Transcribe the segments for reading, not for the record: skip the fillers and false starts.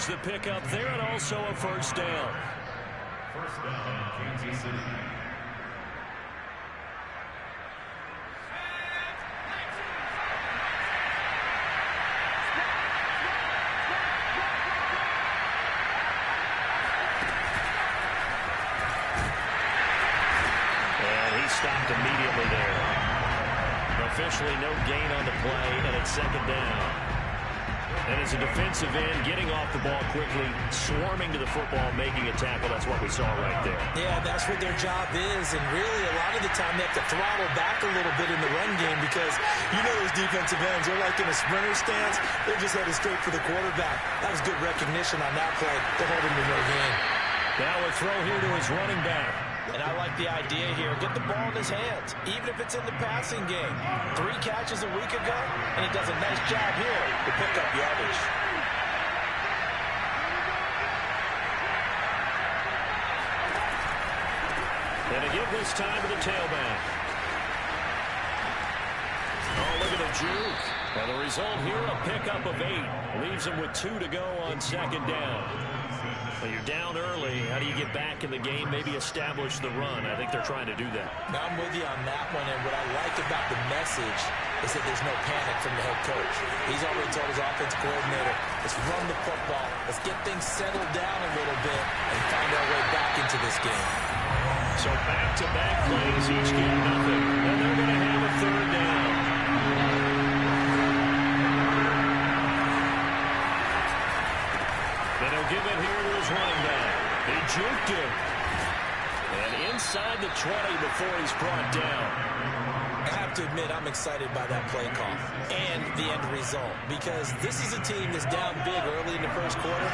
manage the pickup there and also a first down. First down, Kansas City. Stopped immediately there. Officially no gain on the play, and it's second down. And as a defensive end, getting off the ball quickly, swarming to the football, making a tackle. That's what we saw right there. Yeah, that's what their job is. And really, a lot of the time, they have to throttle back a little bit in the run game because, you know, those defensive ends, they're like in a sprinter stance. They're just headed straight for the quarterback. That was good recognition on that play to hold him to no gain. Now a throw here to his running back. And I like the idea here. Get the ball in his hands, even if it's in the passing game. 3 catches a week ago, and he does a nice job here to pick up yardage. And to give this time to the tailback. Oh, look at the juke. And the result here, a pickup of 8. Leaves him with 2 to go on second down. Well, you're down early. How do you get back in the game? Maybe establish the run. I think they're trying to do that. Now, I'm with you on that one, and what I like about the message is that there's no panic from the head coach. He's already told his offensive coordinator, let's run the football, let's get things settled down a little bit, and find our way back into this game. So back-to-back plays, each get nothing, and they're going to have a third down. Then he'll give it here to his running back. He juked him. And inside the 20 before he's brought down. I have to admit, I'm excited by that play call and the end result because this is a team that's down big early in the first quarter,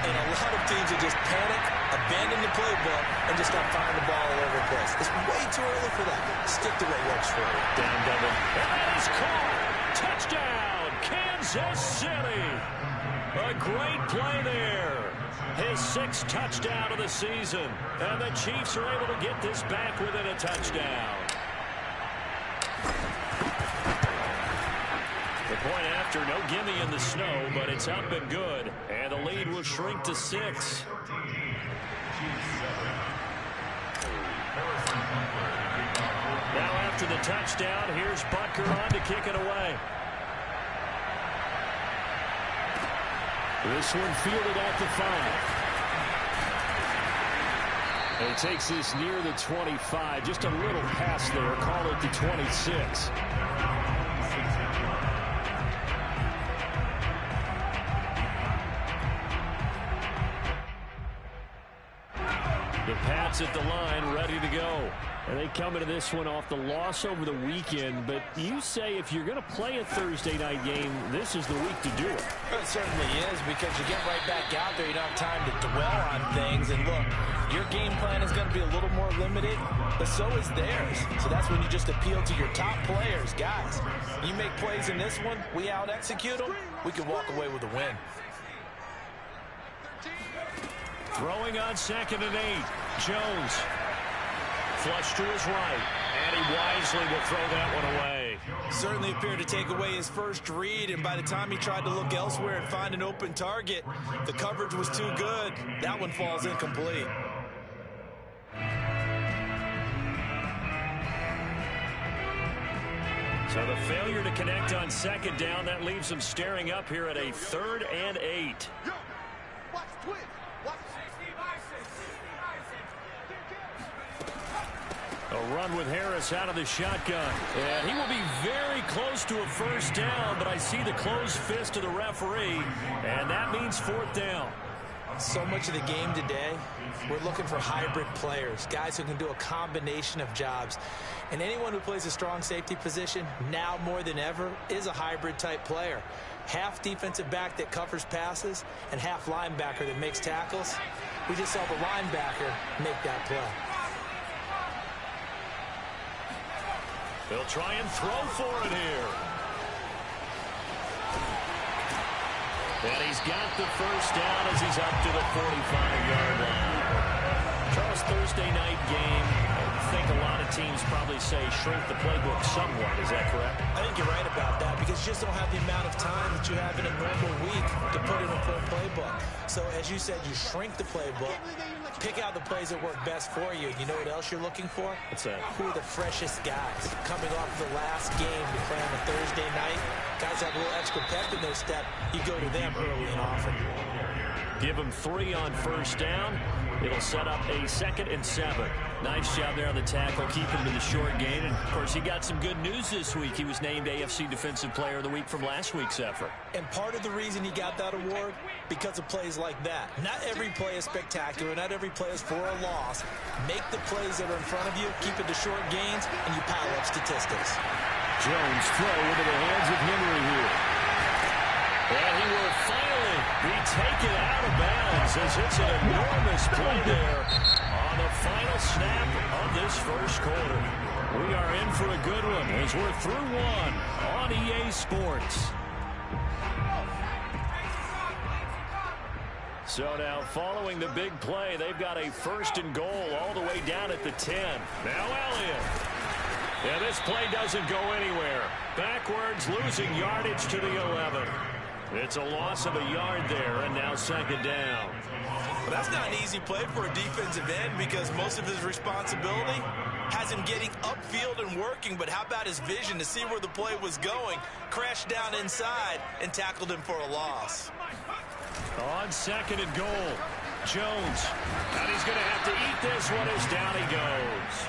and a lot of teams will just panic, abandon the playbook, and just start firing the ball all over the place. It's way too early for that. Stick to what works for you. Down double. And that is caught. Touchdown, Kansas City. A great play there. His 6th touchdown of the season. And the Chiefs are able to get this back within a touchdown. The point after, no gimme in the snow, but it's up and good. And the lead will shrink to 6. Now after the touchdown, here's Butker on to kick it away. This one fielded at the 5. And he takes this near the 25. Just a little pass there. Call it the 26. The Pats at the line, ready to go. And they come into this one off the loss over the weekend. But you say if you're going to play a Thursday night game, this is the week to do it. It certainly is, because you get right back out there. You don't have time to dwell on things. And look, your game plan is going to be a little more limited, but so is theirs. So that's when you just appeal to your top players. Guys, you make plays in this one, we out-execute them, we can walk away with a win. Throwing on 2nd and 8. Jones. Flush to his right. And he wisely will throw that one away. Certainly appeared to take away his first read, and by the time he tried to look elsewhere and find an open target, the coverage was too good. That one falls incomplete. So the failure to connect on 2nd down, that leaves him staring up here at a 3rd and 8. A run with Harris out of the shotgun. And he will be very close to a first down, but I see the closed fist of the referee, and that means 4th down. So much of the game today, we're looking for hybrid players, guys who can do a combination of jobs. And anyone who plays a strong safety position, now more than ever, is a hybrid type player. Half defensive back that covers passes and half linebacker that makes tackles. We just saw the linebacker make that play. They'll try and throw for it here. And he's got the first down as he's up to the 45-yard line. Charles, Thursday night game, think a lot of teams probably say shrink the playbook somewhat. Is that correct? I think you're right about that because you just don't have the amount of time that you have in a normal week to put in a full playbook. So as you said, you shrink the playbook, pick out the plays that work best for you. You know what else you're looking for? What's that? Who are the freshest guys coming off the last game to play on a Thursday night? Guys have a little extra pep in their step. You go to them early and often. Give him 3 on first down. It'll set up a 2nd and 7. Nice job there on the tackle, keep him to the short gain. And, of course, he got some good news this week. He was named AFC Defensive Player of the Week from last week's effort. And part of the reason he got that award, because of plays like that. Not every play is spectacular. Not every play is for a loss. Make the plays that are in front of you, keep it to short gains, and you pile up statistics. Jones throw into the hands of Henry here. And he will finally be taken out of bounds as it's an enormous play there on the final snap of this first quarter. We are in for a good one as we're through one on EA Sports. So now following the big play, they've got a 1st and goal all the way down at the 10. Now Elliott. Yeah, this play doesn't go anywhere. Backwards, losing yardage to the 11. It's a loss of a yard there, and now 2nd down. Well, that's not an easy play for a defensive end because most of his responsibility has him getting upfield and working, but how about his vision to see where the play was going, crashed down inside, and tackled him for a loss. On 2nd and goal, Jones. And he's going to have to eat this one as down he goes.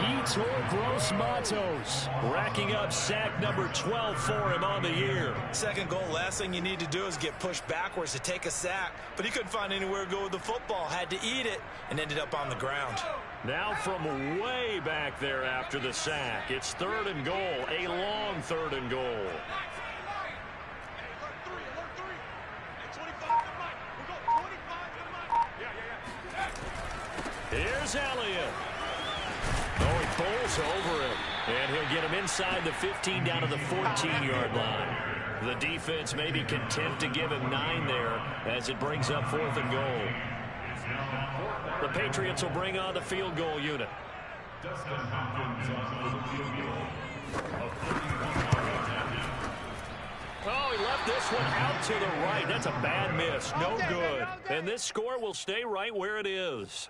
Yetur Gross-Matos racking up sack number 12 for him on the year. 2nd goal, last thing you need to do is get pushed backwards to take a sack. But he couldn't find anywhere to go with the football. Had to eat it and ended up on the ground. Now from way back there after the sack, it's 3rd and goal, a long 3rd and goal. Here's Elliott. Oh, he bowls over him. And he'll get him inside the 15 down to the 14-yard line. The defense may be content to give him 9 there as it brings up 4th and goal. The Patriots will bring on the field goal unit. Oh, he left this one out to the right. That's a bad miss. No good. And this score will stay right where it is.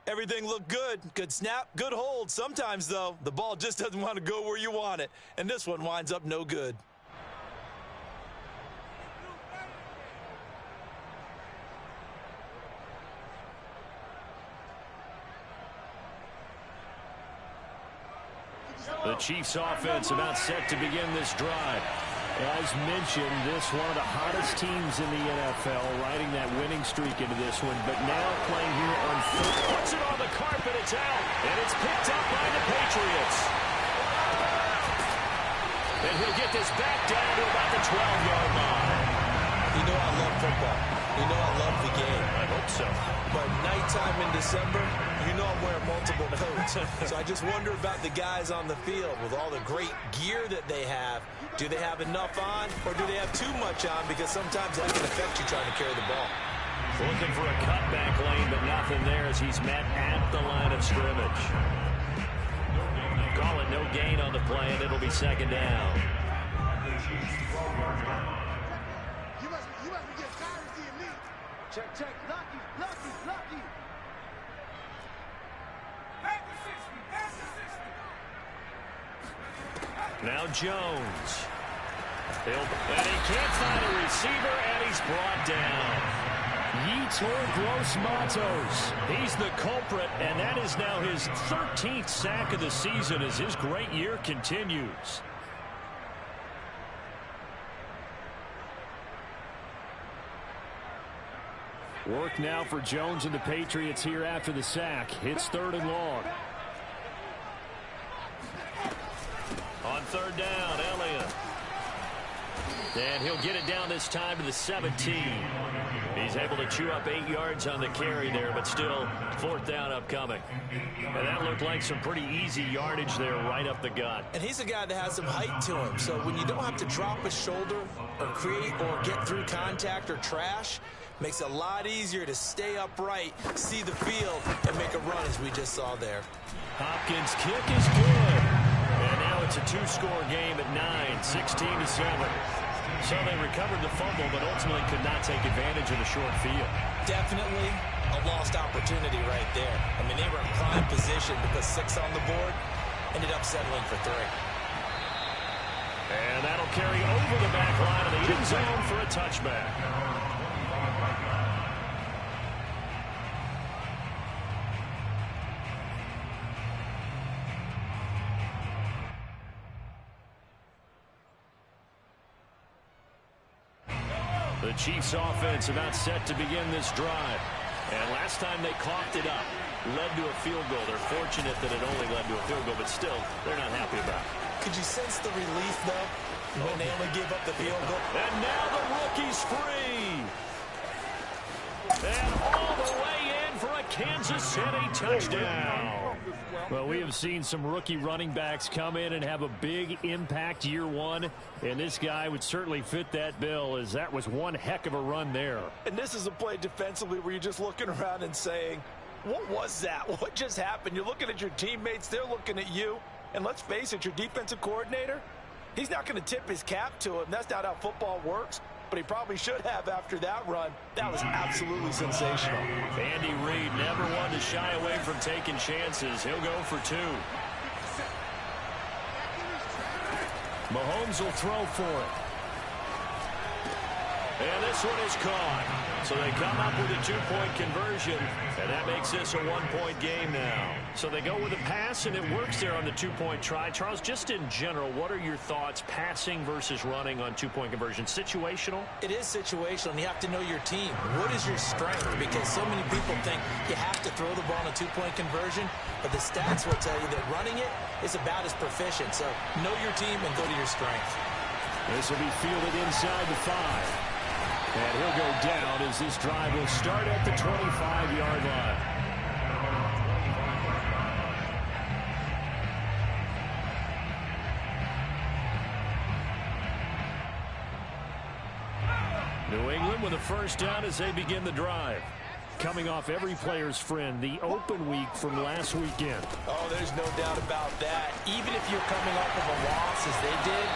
Everything looked good. Good snap, good hold. Sometimes, though, the ball just doesn't want to go where you want it. And this one winds up no good. The Chiefs offense about set to begin this drive. As mentioned, this one of the hottest teams in the NFL, riding that winning streak into this one, but now playing here on foot. Puts it on the carpet, it's out, and it's picked up by the Patriots. And he'll get this back down to about the 12-yard line. You know I love football. You know I love the game. I hope so. But nighttime in December, you know I'm wearing multiple coats. So I just wonder about the guys on the field with all the great gear that they have. Do they have enough on, or do they have too much on? Because sometimes that can affect you trying to carry the ball. Looking for a cutback lane, but nothing there as he's met at the line of scrimmage. Call it no gain on the play, and it'll be 2nd down. You must be getting tired of seeing me. Check. Lucky. Now Jones. And he can't find a receiver, and he's brought down. Yetur Gross-Matos. He's the culprit, and that is now his 13th sack of the season as his great year continues. Work now for Jones and the Patriots here after the sack. It's 3rd and long. On 3rd down, Elliott. And he'll get it down this time to the 17. He's able to chew up 8 yards on the carry there, but still 4th down upcoming. And that looked like some pretty easy yardage there right up the gut. And he's a guy that has some height to him, so when you don't have to drop a shoulder or create or get through contact or trash, Makes it a lot easier to stay upright, see the field, and make a run as we just saw there. Hopkins' kick is good. And now it's a two-score game at 9, 16-7. So they recovered the fumble, but ultimately could not take advantage of the short field. Definitely a lost opportunity right there. I mean, they were in prime position to put 6 on the board, ended up settling for 3. And that'll carry over the back line of the end zone for a touchback. The Chiefs offense about set to begin this drive. And last time they coughed it up, led to a field goal. They're fortunate that it only led to a field goal, but still, they're not happy about it. Could you sense the relief, though, when they only gave up the field goal? And now the rookie's free. And all the way in for a Kansas City touchdown. Well, we have seen some rookie running backs come in and have a big impact year one, and this guy would certainly fit that bill, as that was one heck of a run there. And this is a play defensively where you're just looking around and saying, what was that? What just happened? You're looking at your teammates, they're looking at you, and let's face it, your defensive coordinator, he's not going to tip his cap to him. That's not how football works. But he probably should have after that run. That was absolutely sensational. Andy Reid never one to shy away from taking chances. He'll go for 2. Mahomes will throw for it. And this one is caught. So they come up with a 2-point conversion, and that makes this a 1-point game now. So they go with a pass, and it works there on the 2-point try. Charles, just in general, what are your thoughts passing versus running on 2-point conversion? Situational? It is situational, and you have to know your team. What is your strength? Because so many people think you have to throw the ball on a 2-point conversion, but the stats will tell you that running it is about as proficient. So know your team and go to your strength. This will be fielded inside the 5. And he'll go down as this drive will start at the 25-yard line. New England with a first down as they begin the drive. Coming off every player's friend, the open week from last weekend. Oh, there's no doubt about that. Even if you're coming off of a loss as they did,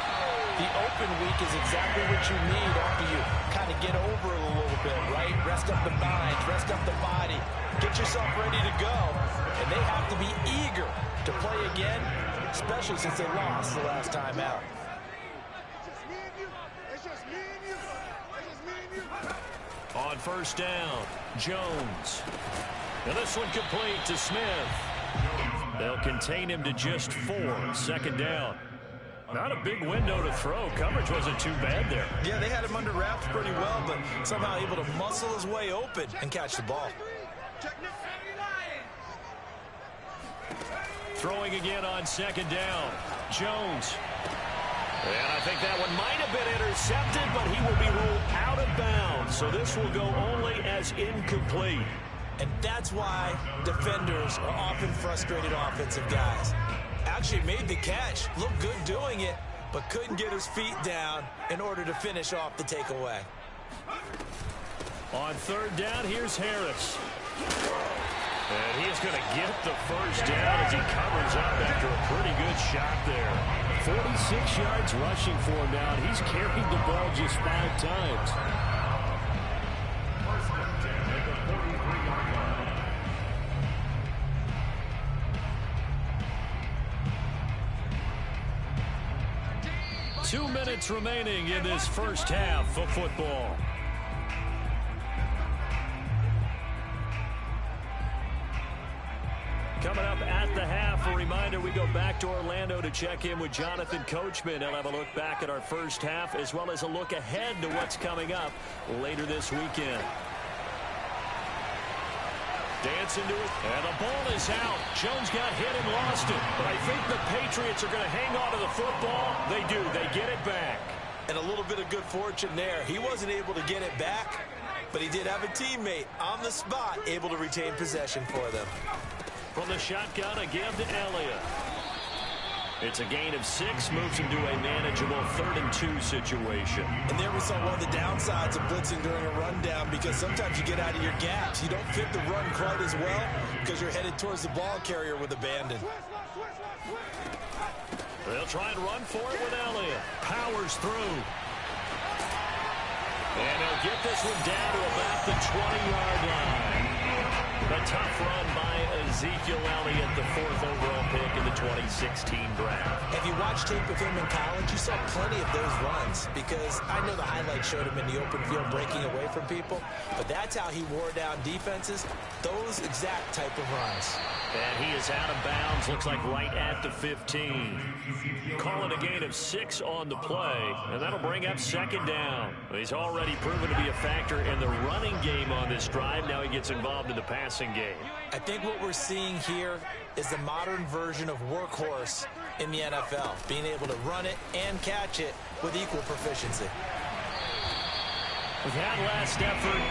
the open week is exactly what you need after you kind of get over it a little bit, right? Rest up the mind, rest up the body, get yourself ready to go. And they have to be eager to play again, especially since they lost the last time out. On first down, Jones. And this one complete to Smith. They'll contain him to just 4. Second down. Not a big window to throw. Coverage wasn't too bad there. Yeah, they had him under wraps pretty well, but somehow able to muscle his way open and catch the ball. Throwing again on second down. Jones. And I think that one might have been intercepted, but he will be ruled out of bounds. So this will go only as incomplete. And that's why defenders are often frustrated offensive guys. Actually made the catch, looked good doing it, but couldn't get his feet down in order to finish off the takeaway. On third down, here's Harris. And he is going to get the first down as he covers up after a pretty good shot there. 46 yards rushing for him now. He's carried the ball just 5 times. Two minutes remaining in this first half of football. Coming up at the half, a reminder, we go back to Orlando to check in with Jonathan Coachman. He'll have a look back at our first half as well as a look ahead to what's coming up later this weekend. Dancing to it, and the ball is out. Jones got hit and lost it. But I think the Patriots are going to hang on to the football. They do. They get it back. And a little bit of good fortune there. He wasn't able to get it back, but he did have a teammate on the spot able to retain possession for them. From the shotgun, a give to Elliott. It's a gain of 6, moves him to a manageable 3rd-and-2 situation. And there we saw one of the downsides of blitzing during a rundown, because sometimes you get out of your gaps. You don't fit the run quite as well because you're headed towards the ball carrier with abandon. They'll try and run for it with Elliott. Powers through. And he'll get this one down to about the 20-yard line. A tough run by Ezekiel Elliott, the 4th overall pick in the 2016 draft. If you watch tape of him in college, you saw plenty of those runs, because I know the highlights showed him in the open field breaking away from people, but that's how he wore down defenses, those exact type of runs. And he is out of bounds, looks like right at the 15. Calling a gain of 6 on the play, and that'll bring up 2nd down. He's already proven to be a factor in the running game on this drive. Now he gets involved in the passing game. I think what we're seeing here is the modern version of workhorse in the NFL, being able to run it and catch it with equal proficiency. With that last effort,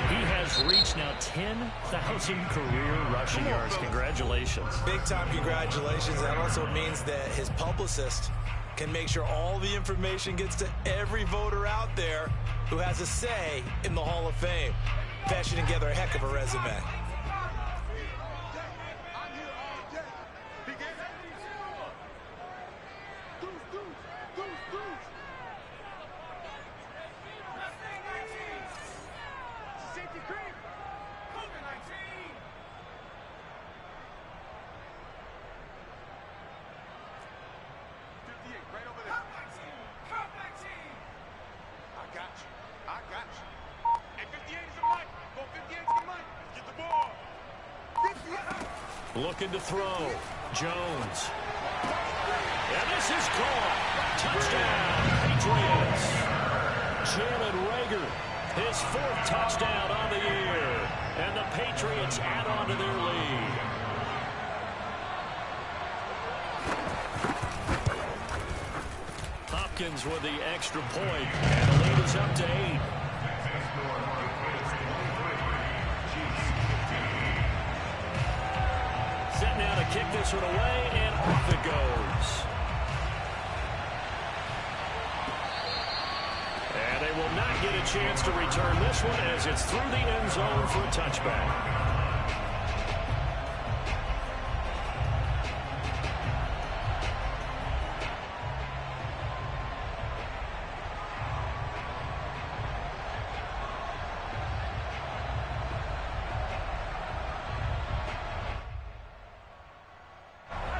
he has reached now 10,000 career rushing yards. Congratulations. Big-time congratulations. That also means that his publicist can make sure all the information gets to every voter out there who has a say in the Hall of Fame. Fashioning together a heck of a resume. Looking to throw. Jones. And this is caught. Touchdown, Patriots. Jalen Reagor, his 4th touchdown on the year. And the Patriots add on to their lead. Hopkins with the extra point. And the lead is up to 8. Set now to kick this one away, and off it goes. And they will not get a chance to return this one, as it's through the end zone for a touchback.